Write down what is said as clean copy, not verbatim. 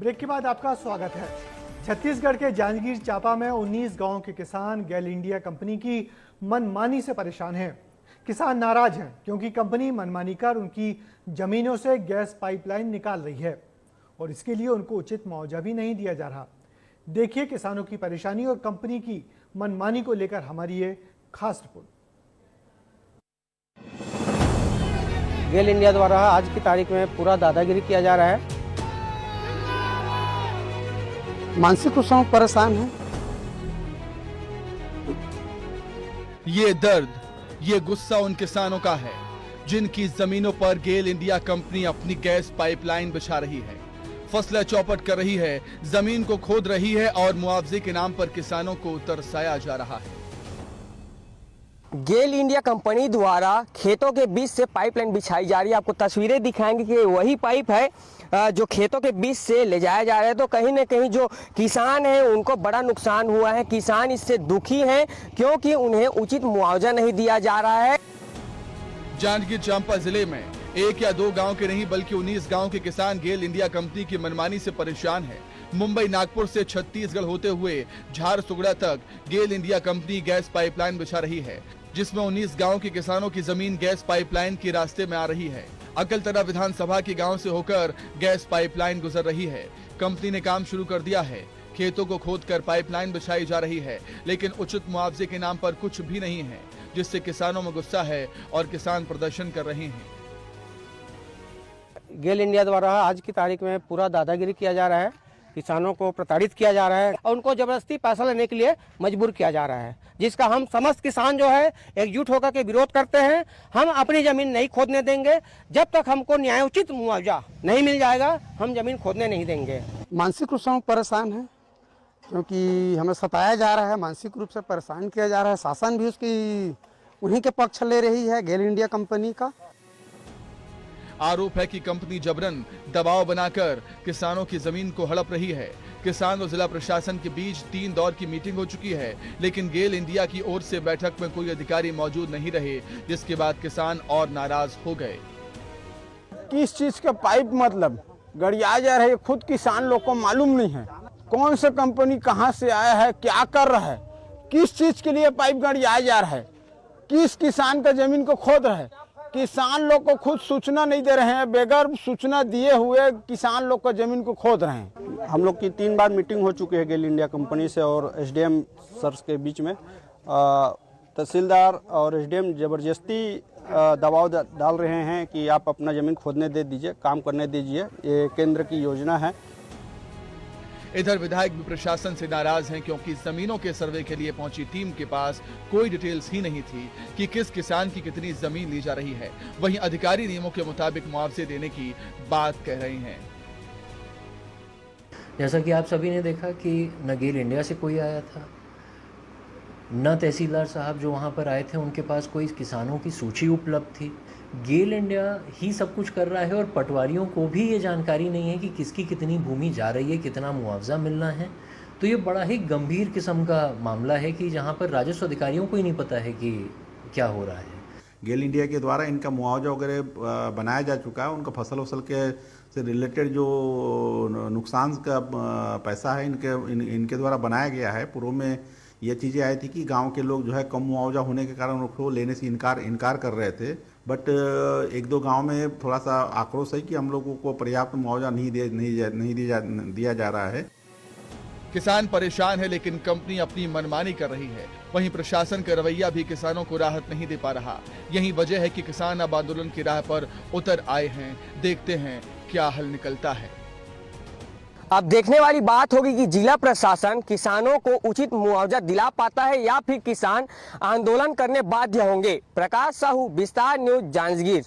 Break के बाद आपका स्वागत है। छत्तीसगढ़ के जांजगीर चांपा में 19 गांव के किसान गेल इंडिया कंपनी की मनमानी से परेशान हैं। किसान नाराज हैं क्योंकि कंपनी मनमानी कर उनकी जमीनों से गैस पाइपलाइन निकाल रही है और इसके लिए उनको उचित मुआवजा भी नहीं दिया जा रहा। देखिए किसानों की परेशानी और कंपनी की मनमानी को लेकर हमारी ये खास रिपोर्ट। गेल इंडिया द्वारा आज की तारीख में पूरा दादागिरी किया जा रहा है। मानसिक रूप से परेशान है। ये दर्द, ये गुस्सा उन किसानों का है जिनकी जमीनों पर गेल इंडिया कंपनी अपनी गैस पाइपलाइन बिछा रही है, फसलें चौपट कर रही है, जमीन को खोद रही है और मुआवजे के नाम पर किसानों को तरसाया जा रहा है। गेल इंडिया कंपनी द्वारा खेतों के बीच से पाइपलाइन बिछाई जा रही है। आपको तस्वीरें दिखाएंगे कि वही पाइप है जो खेतों के बीच से ले जाया जा रहा है। तो कहीं ना कहीं जो किसान हैं उनको बड़ा नुकसान हुआ है। किसान इससे दुखी हैं क्योंकि उन्हें उचित मुआवजा नहीं दिया जा रहा है। जांजगीर चांपा जिले में एक या दो गांव के नहीं बल्कि 19 गांव के किसान गेल इंडिया कंपनी की मनमानी से परेशान है। मुंबई नागपुर से छत्तीसगढ़ होते हुए झारसुगड़ा तक गेल इंडिया कंपनी गैस पाइपलाइन बिछा रही है, जिसमें 19 गांव के किसानों की जमीन गैस पाइपलाइन के रास्ते में आ रही है। अकलतरा विधानसभा के गांव से होकर गैस पाइपलाइन गुजर रही है। कंपनी ने काम शुरू कर दिया है, खेतों को खोदकर पाइपलाइन बिछाई जा रही है, लेकिन उचित मुआवजे के नाम पर कुछ भी नहीं है, जिससे किसानों में गुस्सा है और किसान प्रदर्शन कर रहे हैं। गेल इंडिया द्वारा आज की तारीख में पूरा दादागिरी किया जा रहा है। किसानों को प्रताड़ित किया जा रहा है और उनको जबरदस्ती पैसा लेने के लिए मजबूर किया जा रहा है, जिसका हम समस्त किसान जो है एकजुट होकर के विरोध करते हैं। हम अपनी जमीन नहीं खोदने देंगे जब तक हमको न्यायोचित मुआवजा नहीं मिल जाएगा। हम जमीन खोदने नहीं देंगे। मानसिक रूप से परेशान है क्योंकि हमें सताया जा रहा है, मानसिक रूप से परेशान किया जा रहा है। शासन भी उसकी उन्हीं के पक्ष ले रही है, गेल इंडिया कंपनी का। आरोप है कि कंपनी जबरन दबाव बनाकर किसानों की जमीन को हड़प रही है। किसान और जिला प्रशासन के बीच 3 दौर की मीटिंग हो चुकी है, लेकिन गेल इंडिया की ओर से बैठक में कोई अधिकारी मौजूद नहीं रहे, जिसके बाद किसान और नाराज हो गए। किस चीज का पाइप मतलब गड़िया जा रही है, खुद किसान लोग को मालूम नहीं है कौन सा कंपनी कहां से आया है, क्या कर रहा है, किस चीज के लिए पाइप गड़िया जा रहा है, किस किसान का जमीन को खोद रहा है। किसान लोग को खुद सूचना नहीं दे रहे हैं, बगैर सूचना दिए हुए किसान लोग को जमीन को खोद रहे हैं। हम लोग की 3 बार मीटिंग हो चुकी है गेल इंडिया कंपनी से और एसडीएम सर के बीच में। तहसीलदार और एसडीएम जबरदस्ती दबाव डाल रहे हैं कि आप अपना ज़मीन खोदने दे दीजिए, काम करने दीजिए। ये केंद्र की योजना है। इधर विधायक भी प्रशासन से नाराज हैं क्योंकि जमीनों के सर्वे के लिए पहुंची टीम के पास कोई डिटेल्स ही नहीं थी कि किस किसान की कितनी जमीन ली जा रही है। वहीं अधिकारी नियमों के मुताबिक मुआवजे देने की बात कह रहे हैं। जैसा कि आप सभी ने देखा कि न गेल इंडिया से कोई आया था, न तहसीलदार साहब जो वहाँ पर आए थे उनके पास कोई किसानों की सूची उपलब्ध थी। गेल इंडिया ही सब कुछ कर रहा है और पटवारियों को भी ये जानकारी नहीं है कि किसकी कितनी भूमि जा रही है, कितना मुआवजा मिलना है। तो ये बड़ा ही गंभीर किस्म का मामला है कि जहाँ पर राजस्व अधिकारियों को ही नहीं पता है कि क्या हो रहा है। गेल इंडिया के द्वारा इनका मुआवजा वगैरह बनाया जा चुका है। उनका फसल वसल के से रिलेटेड जो नुकसान का पैसा है इनके द्वारा बनाया गया है। पूर्व में ये चीज़ें आई थी कि गांव के लोग जो है कम मुआवजा होने के कारण उनको लेने से इनकार कर रहे थे, बट 1-2 गांव में थोड़ा सा आक्रोश है कि हम लोगों को पर्याप्त मुआवजा नहीं दिया जा रहा है। किसान परेशान है लेकिन कंपनी अपनी मनमानी कर रही है। वहीं प्रशासन का रवैया भी किसानों को राहत नहीं दे पा रहा। यही वजह है कि किसान अब आंदोलन की राह पर उतर आए हैं। देखते हैं क्या हल निकलता है। अब देखने वाली बात होगी कि जिला प्रशासन किसानों को उचित मुआवजा दिला पाता है या फिर किसान आंदोलन करने बाध्य होंगे। प्रकाश साहू, विस्तार न्यूज, जांजगीर।